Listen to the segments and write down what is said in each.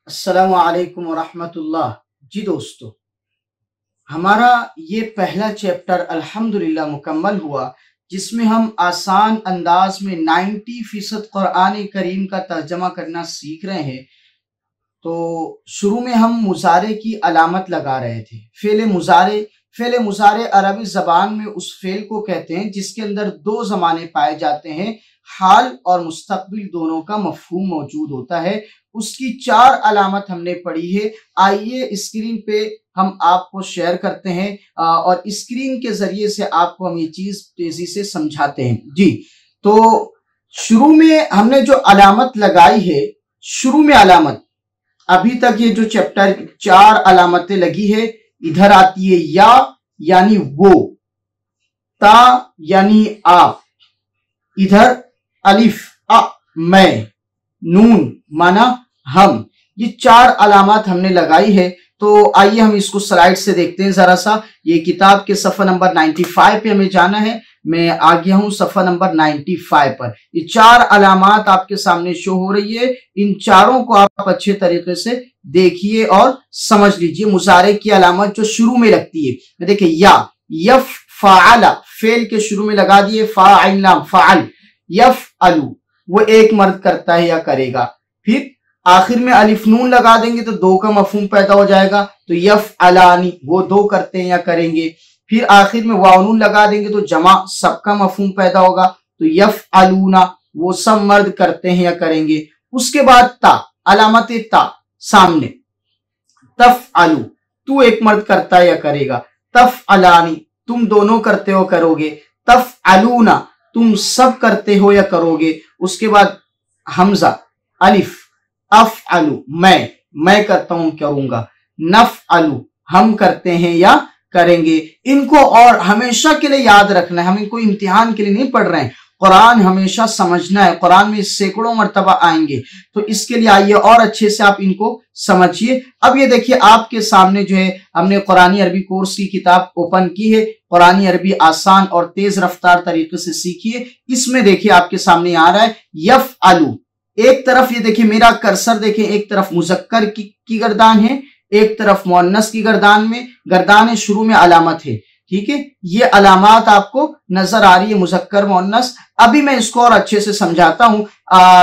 अस्सलामु अलैकुम वरहमतुल्लाह। जी दोस्तों, हमारा ये पहला चैप्टर अल्हम्दुलिल्लाह मुकम्मल हुआ, जिसमें हम आसान अंदाज में 90% कुरान करीम का तर्जमा करना सीख रहे हैं। तो शुरू में हम मुजारे की अलामत लगा रहे थे। फेले मुजारे अरबी ज़बान में उस फेल को कहते हैं जिसके अंदर दो ज़माने पाए जाते हैं, हाल और मुस्तकबिल दोनों का मफहूम मौजूद होता है। उसकी 4 अलामत हमने पढ़ी है। आइए स्क्रीन पे हम आपको शेयर करते हैं और स्क्रीन के जरिए से आपको हम ये चीज तेजी से समझाते हैं। जी, तो शुरू में हमने जो अलामत लगाई है, शुरू में अलामत, अभी तक ये जो चैप्टर 4 अलामतें लगी है, इधर आती है या यानी वो, ता यानी आप, इधर अलिफ मैं, नून माना हम। ये 4 अलामत हमने लगाई है। तो आइए हम इसको स्लाइड से देखते हैं जरा सा। ये किताब के सफा नंबर 95 पे हमें जाना है। मैं आ गया हूं सफा नंबर 95 पर। ये 4 अलामत आपके सामने शो हो रही है। इन चारों को आप अच्छे तरीके से देखिए और समझ लीजिए। मुजारे की अलामत जो शुरू में लगती है, देखिए या, यफ फाअला, फेल के शुरू में लगा दिए फाइल फाअल, यफ अलू, वो एक मर्द करता है या करेगा। फिर आखिर में अलिफ नून लगा देंगे तो दो का मफहूम पैदा हो जाएगा, तो यफ अलानी, वो दो करते हैं या करेंगे। फिर आखिर में वाव नून लगा देंगे तो जमा, सबका मफहूम पैदा होगा, तो यफ अलूना, वो सब मर्द करते हैं या करेंगे। उसके बाद ता, अलामत ता सामने, तफ अलू, तू एक मर्द करता है या करेगा। तफ अलानी, तुम दोनों करते हो करोगे। तफ अलूना, तुम सब करते हो या करोगे। उसके बाद हमजा, अलिफ, अफ अलू, मैं करता हूं करूंगा। नफ अलू, हम करते हैं या करेंगे। इनको और हमेशा के लिए याद रखना है। हम इनको इम्तिहान के लिए नहीं पढ़ रहे हैं, कुरान हमेशा समझना है। कुरान में सैकड़ों मर्तबा आएंगे, तो इसके लिए आइए और अच्छे से आप इनको समझिए। अब ये देखिए आपके सामने जो है, हमने कुरानी अरबी कोर्स की किताब ओपन की है। कुरानी अरबी आसान और तेज रफ्तार तरीके से सीखिए। इसमें देखिए आपके सामने आ रहा है यफ अलू। एक तरफ ये देखिए मेरा कर्सर देखिए, एक तरफ मुजक्कर की गर्दान है, एक तरफ मुअन्नस की गर्दान शुरू में अलामत है। ठीक है, ये अलामत आपको नजर आ रही है, मुजक्कर मुअन्नस। अभी मैं इसको और अच्छे से समझाता हूं,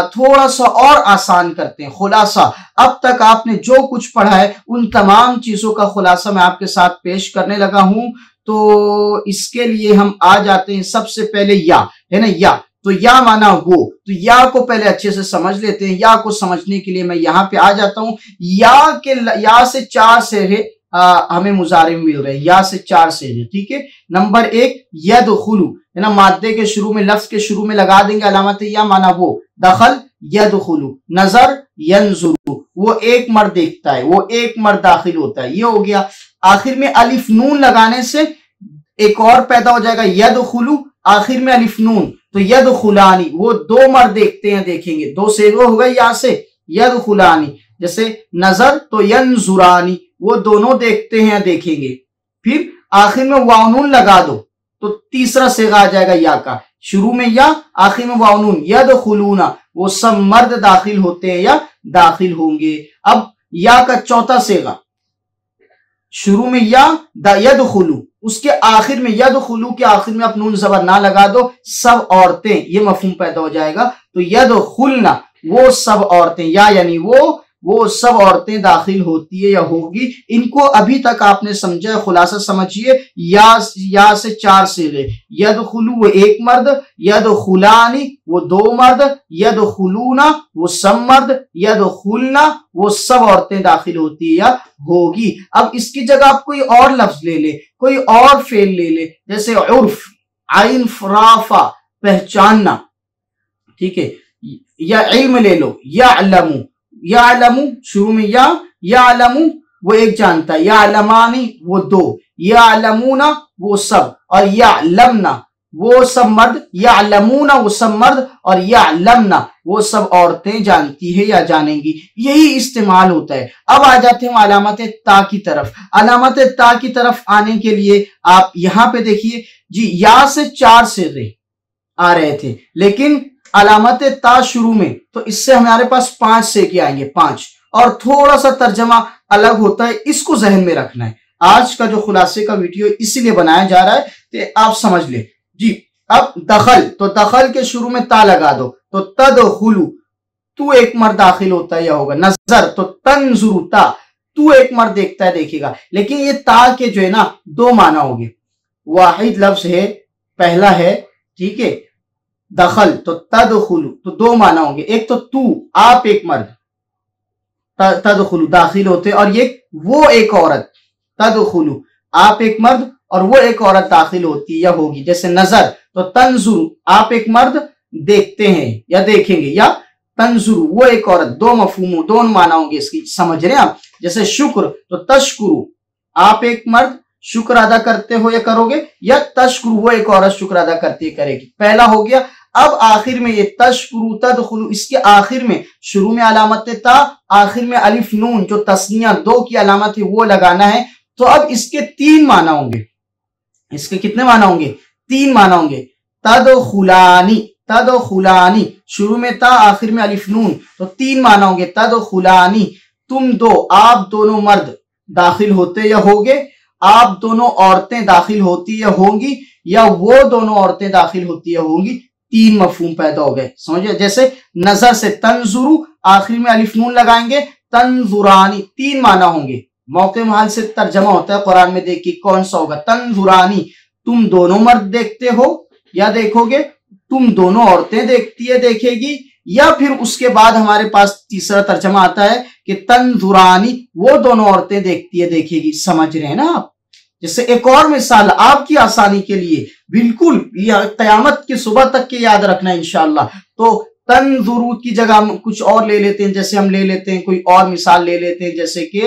थोड़ा सा और आसान करते हैं। खुलासा, अब तक आपने जो कुछ पढ़ा है उन तमाम चीजों का खुलासा मैं आपके साथ पेश करने लगा हूं। तो इसके लिए हम आ जाते हैं सबसे पहले या, है ना, या। तो या माना वो, तो या को पहले अच्छे से समझ लेते हैं। या को समझने के लिए मैं यहाँ पे आ जाता हूं। या से 4 सेगे हमें मुजारे में मिल रहे हैं। या से 4 सेगे, ठीक है। नंबर 1 यदखुलु, है ना, मादे के शुरू में, लफ्ज के शुरू में लगा देंगे अलामत या, माना वो। दखल यदखुलु, नजर यंजुरु, वो एक मर्द देखता है, वो एक मर्द दाखिल होता है, ये हो गया। आखिर में अलिफ नून लगाने से एक और पैदा हो जाएगा, यदखुलु, आखिर में अलिफ नून, तो यदखुलानी, वो दो मर्द देखते हैं, देखेंगे। दो से वो हो गए या से, यदखुलानी। जैसे नजर तो यंजुरानी, वो दोनों देखते हैं, देखेंगे। फिर आखिर में वावनून लगा दो तो तीसरा सेगा आ जाएगा या का। शुरू में या, आखिर में वावनून, यदखुलूना, वो सब मर्द दाखिल होते हैं या दाखिल होंगे। अब या का चौथा सेगा, शुरू में या, यदखुलू, उसके आखिर में, यदखुलू के आखिर में आप नून जबर ना लगा दो, सब औरतें, ये मफहूम पैदा हो जाएगा। तो यदखुलना, वो सब औरतें, या यानी वो सब औरतें दाखिल होती है या होगी। इनको अभी तक आपने समझा, खुलासा समझिए। या से 4 सेगे, यदखुलू वो एक मर्द, यदखुलानी वो दो मर्द, यदखुलूना वो सब मर्द, यदखुलना वो सब औरतें दाखिल होती है या होगी। अब इसकी जगह आप कोई और लफ्ज ले ले, कोई और फेल ले ले, जैसे उर्फ, आइन फराफा, पहचानना, ठीक है। या इल्म ले लो, या अलमू, या अलमू शुरू में या अलमू वो एक जानता है, या अलमानी वो दो, या अलमूना वो सब, और या लमना वो सब मर्द, या अलमूना वो सब मर्द, और या लमना वो सब औरतें जानती है या जानेंगी। यही इस्तेमाल होता है। अब आ जाते हैं अलामत ता की तरफ। अलामत ता की तरफ आने के लिए आप यहां पे देखिए जी, या से 4 सेगे आ रहे थे, लेकिन अलामत ता शुरू में, तो इससे हमारे पास 5 सेगे आएंगे, 5। और थोड़ा सा तर्जमा अलग होता है, इसको जहन में रखना है। आज का जो खुलासे का वीडियो इसीलिए बनाया जा रहा है कि आप समझ ले जी। अब दखल, तो दखल के शुरू में ता लगा दो, तो तदखुलु, तू एक मर्द दाखिल होता है या होगा। नजर, तो तंजुरु, ता, तू एक मर्द देखता है देखेगा। लेकिन ये ता के जो है ना दो माना होंगे, वाहिद लफ्ज है, पहला है, ठीक है, दखल, तो तदखुलु, तो दो माना होंगे। एक तो तू, आप एक मर्द, तदखुलु दाखिल होते, और ये वो एक औरत, तदखुलु आप एक मर्द और वो एक औरत दाखिल होती है या होगी। जैसे नजर, तो तंजुरु आप एक मर्द देखते हैं या देखेंगे, या तंजुरु वो एक औरत, दो मफहूम, दोनों माना होंगे इसकी, समझ रहे हैं आप। जैसे शुक्र, तो तशकुरु आप एक मर्द शुक्र अदा करते हो या करोगे, या तशकुरु वो एक औरत शुक्र अदा करती है करेगी, पहला हो गया। अब आखिर में ये तशकुरु तदखुलु, इसके आखिर में, शुरू में अलामत ता, आखिर में अलिफ नून जो तस्निया दो की अलामत है वो लगाना है। तो अब इसके तीन माना होंगे, इसके कितने माना होंगे? तीन माना होंगे। तदखुलानी, तदखुलानी, शुरू में ता आखिर में अलिफ नून, तो तीन माना होंगे। तदखुलानी तुम दो, आप दोनों मर्द दाखिल होते या होगे, आप दोनों औरतें दाखिल होती या होंगी, या वो दोनों औरतें दाखिल होती या होंगी। तीन मफहूम पैदा हो गए, समझे। जैसे नजर से तंजुरु, आखिर में अलिफ नून लगाएंगे, तंजुरानी, तीन माना होंगे। मौके महल से तर्जमा होता है कुरान में, देखिए कौन सा होगा। तंजुरानी तुम दोनों मर्द देखते हो या देखोगे, तुम दोनों औरतें देखती है देखेगी, या फिर उसके बाद हमारे पास तीसरा तर्जमा आता है कि तंजुरानी वो दोनों औरतें देखती है देखेगी। समझ रहे हैं ना आप। जैसे एक और मिसाल आपकी आसानी के लिए, बिल्कुल कयामत की सुबह तक के याद रखना इंशाअल्लाह। तो तंजुरु की जगह हम कुछ और ले लेते हैं, जैसे हम ले लेते हैं कोई और मिसाल ले लेते हैं, जैसे कि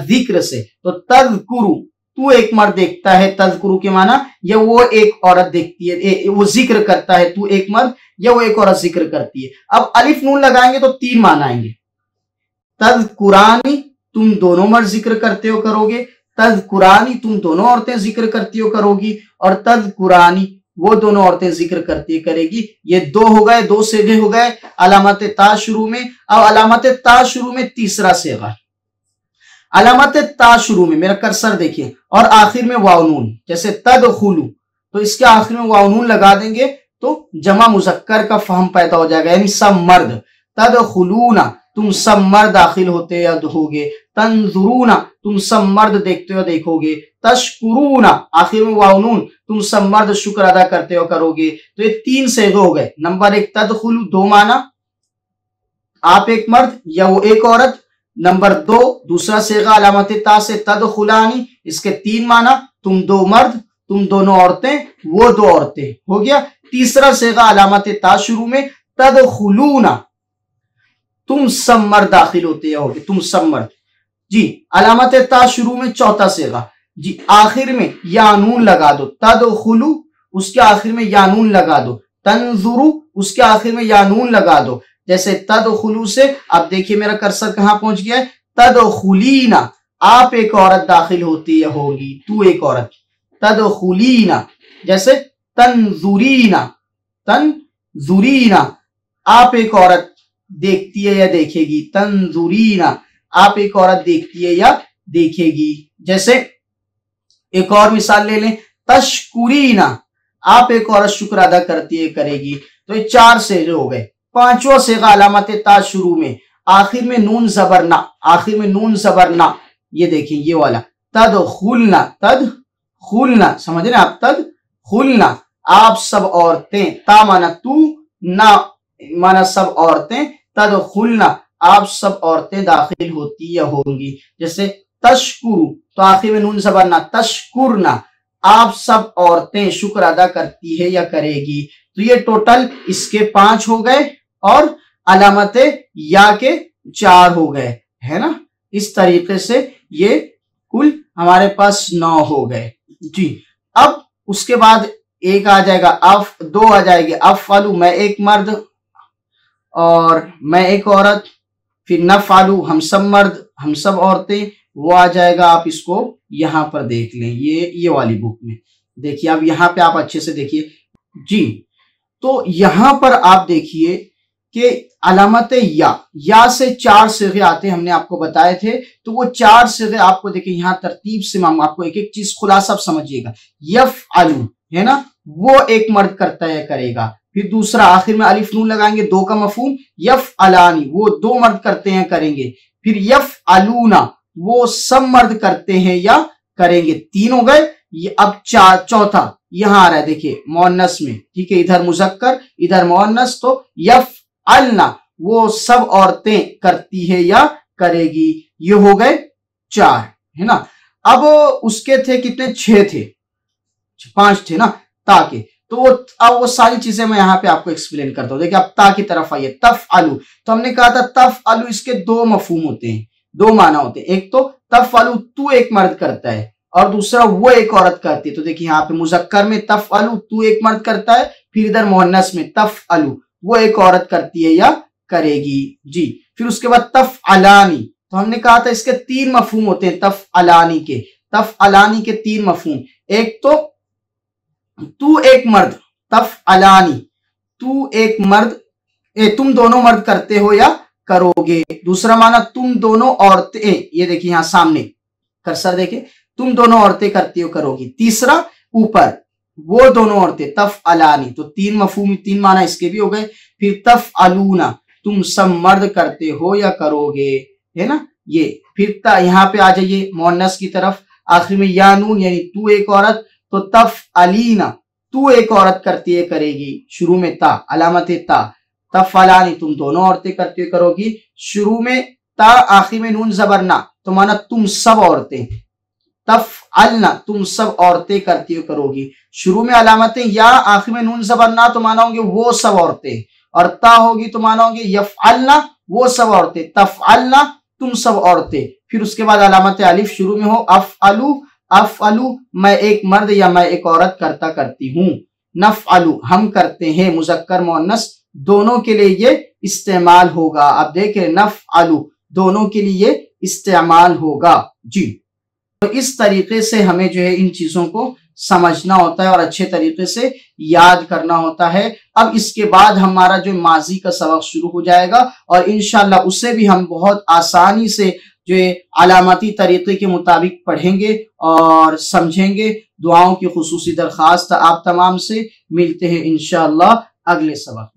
जिक्र से, तो तज़कुरु तू एक मर्द देखता है, तज़कुरु के माना या वो एक औरत देखती है, वो जिक्र करता है, तू एक मर्द या वो एक औरत जिक्र करती है। अब अलिफ नून लगाएंगे तो तीन माना आएंगे। तज़कुरानी तुम दोनों मर्द जिक्र करते हो करोगे, तज़कुरानी तुम दोनों औरतें जिक्र करती हो करोगी, और तज़कुरानी वो दोनों औरतें जिक्र करती करेगी। ये दो हो गए, दो सेगे हो गए अलामत ता शुरू में। अब अलामत ता शुरू में तीसरा सेगा, अलामत ता शुरू में, मेरा कर्सर देखिए, और आखिर में वाव नून, जैसे तदखुलु, तो इसके आखिर में वाव नून लगा देंगे तो जमा मुजक्कर का फहम पैदा हो जाएगा, यानी सब मर्द। तदखुलूना तुम सब मर्द दाखिल होते या होगे, तंजुरूना तुम सब मर्द देखते हो देखोगे, तशकुरूना आखिर में वाव नून तुम सब मर्द शुक्र अदा करते हो करोगे। तो ये तीन सेगे हो गए। नंबर एक तदखुलु दो माना, आप एक मर्द या वो एक औरत। नंबर दो दूसरा सेगा अलामत ता से तदखुलानी, इसके तीन माना, तुम दो मर्द तुम दोनों औरतें वो दो औरतें, हो गया। तीसरा सेगा अलामत ता शुरू में, तदखुलूना तुम सब मर्द दाखिल होते होगे, तुम सब मर्द जी। अलामत ता शुरू में चौथा सेगा जी, आखिर में यानून लगा दो। तदखुलु उसके आखिर में यानून लगा दो, तंजुरु उसके आखिर में यानून लगा दो। जैसे तदखुलु से, अब देखिए मेरा कर्सर कहां पहुंच गया है, तदखुलीना आप एक औरत दाखिल होती या होगी, तू एक औरत, तदखुलीना। जैसे तंजुरीना, तंजुरीना आप एक औरत देखती है या देखेगी, तंजुरीना आप एक औरत देखती है या देखेगी। जैसे एक और मिसाल ले लें, तशकुरीना आप एक औरत शुक्र अदा करती है करेगी। तो ये चार सेगे हो गए। पांचवा सेगा अलामत ता शुरू में, आखिर में नून जबरना, आखिर में नून जबरना, ये देखिए ये वाला, तदखुलना, तदखुलना समझ रहे आप, तदखुलना आप सब औरतें, ता माना तू, ना माना सब औरतें, तदखुलना आप सब औरतें दाखिल होती या होंगी। जैसे तशकुरु तो आखिर में नून जबरना, तशकुरना आप सब औरतें शुक्र अदा करती है या करेगी। तो ये टोटल इसके 5 हो गए और अलामत या के 4 हो गए, है ना। इस तरीके से ये कुल हमारे पास 9 हो गए जी। अब उसके बाद एक आ जाएगा अफ, दो आ जाएगी अफअलु मैं एक मर्द और मैं एक औरत, फिर नफअलु हम सब मर्द हम सब औरतें, वो आ जाएगा। आप इसको यहां पर देख लें, ये वाली बुक में देखिए। अब यहां पे आप अच्छे से देखिए जी। तो यहां पर आप देखिए कि अलामत या से 4 सिगे आते हमने आपको बताए थे। तो वो 4 सिगे आपको देखिए यहाँ तरतीब से हम आपको एक एक चीज खुलासा समझिएगा। यफ़अलु है ना, वो एक मर्द करता है करेगा। फिर दूसरा आखिर में अलिफ नून लगाएंगे, 2 का मफहूम। यफ़अलानी वो 2 मर्द करते हैं करेंगे। फिर यफ़अलूना वो सब मर्द करते हैं या करेंगे। 3 हो गए। ये अब चौथा यहां आ रहा है देखिए मुअन्नस में, ठीक है, इधर मुज़क्कर इधर मुअन्नस। तो यफ़अलना वो सब औरतें करती है या करेगी। ये हो गए 4 है ना। अब उसके थे कितने, 6 थे, 5 थे ना ताकि। तो अब वो सारी चीजें मैं यहाँ पे आपको एक्सप्लेन करता हूँ। देखिए अब ता की तरफ आइए। तफ़अलु, तो हमने कहा था तफ़अलु इसके 2 मफहूम होते हैं, 2 माना होते हैं। एक तो तफ़अलु तू एक मर्द करता है, और दूसरा वो एक औरत करती है। तो देखिए यहाँ पे मुज़क्कर में तफ़अलु तू एक मर्द करता है, फिर इधर मुअन्नस में तफ़अलु वो एक औरत करती है या करेगी जी। फिर उसके बाद तफ़अलानी, तो हमने कहा था इसके 3 मफहूम होते हैं तफ़अलानी के। तफ़अलानी के 3 मफहूम, एक तो तू एक मर्द, तफ़अलानी तू एक मर्द, तुम दोनों मर्द करते हो या करोगे। दूसरा माना तुम दोनों औरतें, ये देखिए यहां सामने कर्सर देखे, तुम दोनों औरतें करती हो करोगी। तीसरा ऊपर वो दोनों औरतें तफ़अलानी, तो 3 मफहूम 3 माना इसके भी हो गए। फिर तफ़अलूना तुम सब मर्द करते हो या करोगे, है ना ये। फिर यहाँ पे आ जाइए मुअन्नस की तरफ, आखिर में या नून यानी तू एक औरत, तो तफ़अलीना तू एक औरत करती है करेगी। शुरू में ता अलामत ता। तफ़अलानी तुम दोनों औरतें करती हो करोगी, शुरू में ता आखिर में नून ज़बर ना, तो माना तुम सब औरतें। तफ़अलना तुम सब औरतें करती हो करोगी, शुरू में अलामतें या आखिर में नून ज़बर ना, तो माना होंगे वो सब औरतें, और ता होगी तो माना होंगे यफ़अलना वो सब औरतें, तफ़अलना तुम सब औरतें। फिर उसके बाद अलामत अलिफ शुरू में हो, अफ़अलु अफ़अलु मैं एक मर्द या मैं एक औरत करता करती हूँ। नफ़अलु हम करते हैं, मुज़क्कर मुअन्नस दोनों के लिए ये इस्तेमाल होगा। अब देखें नफ़अलु दोनों के लिए इस्तेमाल होगा जी। तो इस तरीके से हमें जो है इन चीजों को समझना होता है और अच्छे तरीके से याद करना होता है। अब इसके बाद हमारा जो माजी का सबक शुरू हो जाएगा, और इंशाल्लाह उसे भी हम बहुत आसानी से जो अलामती तरीके के मुताबिक पढ़ेंगे और समझेंगे। दुआओं की खुसूसी दरख्वास्त आप तमाम से। मिलते हैं इंशाल्लाह अगले सबक।